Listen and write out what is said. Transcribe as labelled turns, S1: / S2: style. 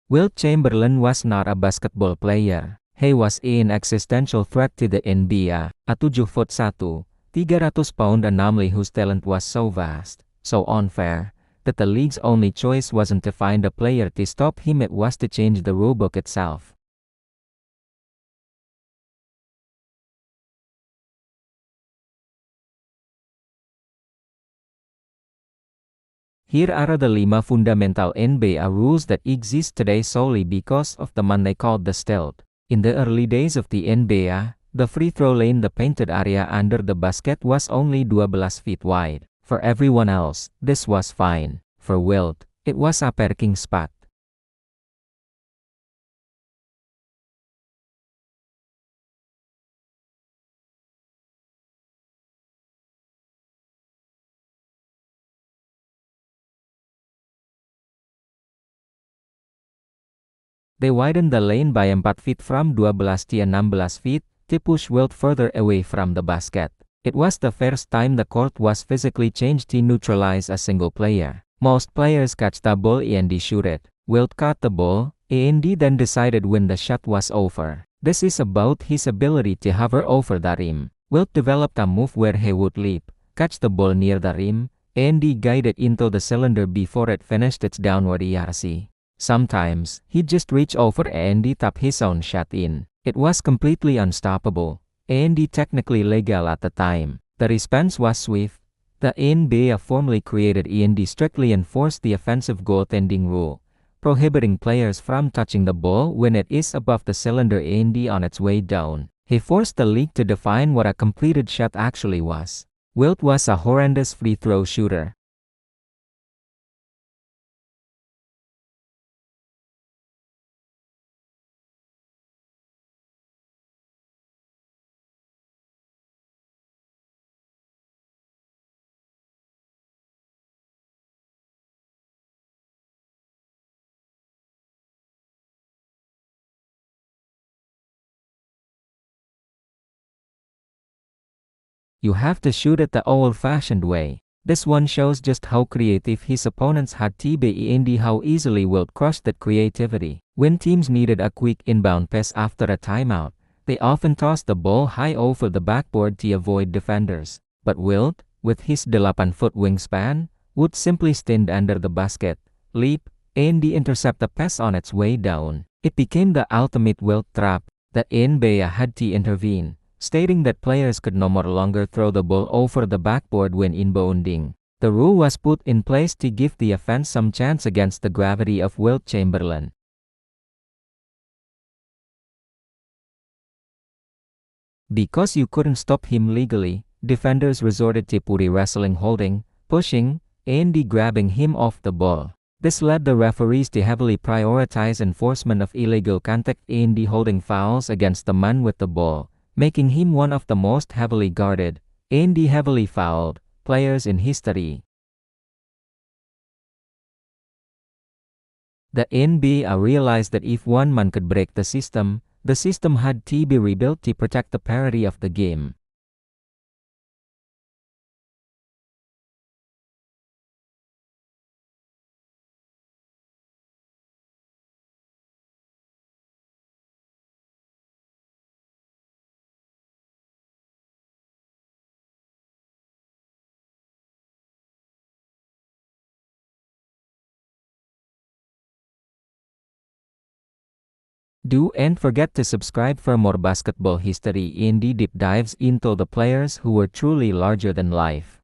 S1: Wilt Chamberlain was not a basketball player. He was an existential threat to the NBA, a 7'1", 300-pound anomaly whose talent was so vast, so unfair, that the league's only choice wasn't to find a player to stop him, it was to change the rulebook itself. Here are the 5 fundamental NBA rules that exist today solely because of the man they called the stealth. In the early days of the NBA, the free throw lane, the painted area under the basket, was only 12 feet wide. For everyone else, this was fine. For Wilt, it was a parking spot. They widened the lane by 4 feet from 12 to 16 feet to push Wilt further away from the basket. It was the first time the court was physically changed to neutralize a single player. Most players catch the ball and shoot it. Wilt caught the ball, and then decided when the shot was over. This is about his ability to hover over the rim. Wilt developed a move where he would leap, catch the ball near the rim, and guide it into the cylinder before it finished its downward ERC. Sometimes, he'd just reach over and tap his own shot in. It was completely unstoppable, and technically legal at the time. The response was swift. The NBA formally created and strictly enforced the offensive goaltending rule, prohibiting players from touching the ball when it is above the cylinder and on its way down. He forced the league to define what a completed shot actually was. Wilt was a horrendous free throw shooter. You have to shoot it the old-fashioned way. This one shows just how creative his opponents had to be and how easily Wilt crushed that creativity. When teams needed a quick inbound pass after a timeout, they often tossed the ball high over the backboard to avoid defenders. But Wilt, with his 8-foot wingspan, would simply stand under the basket, leap, and intercept the pass on its way down. It became the ultimate Wilt trap. The NBA had to intervene, stating that players could no longer throw the ball over the backboard when inbounding. The rule was put in place to give the offense some chance against the gravity of Wilt Chamberlain. Because you couldn't stop him legally, defenders resorted to putty wrestling, holding, pushing, and grabbing him off the ball. This led the referees to heavily prioritize enforcement of illegal contact and holding fouls against the man with the ball, making him one of the most heavily guarded and heavily fouled players in history. The NBA realized that if one man could break the system had to be rebuilt to protect the parity of the game. Don't forget to subscribe for more basketball history and deep dives into the players who were truly larger than life.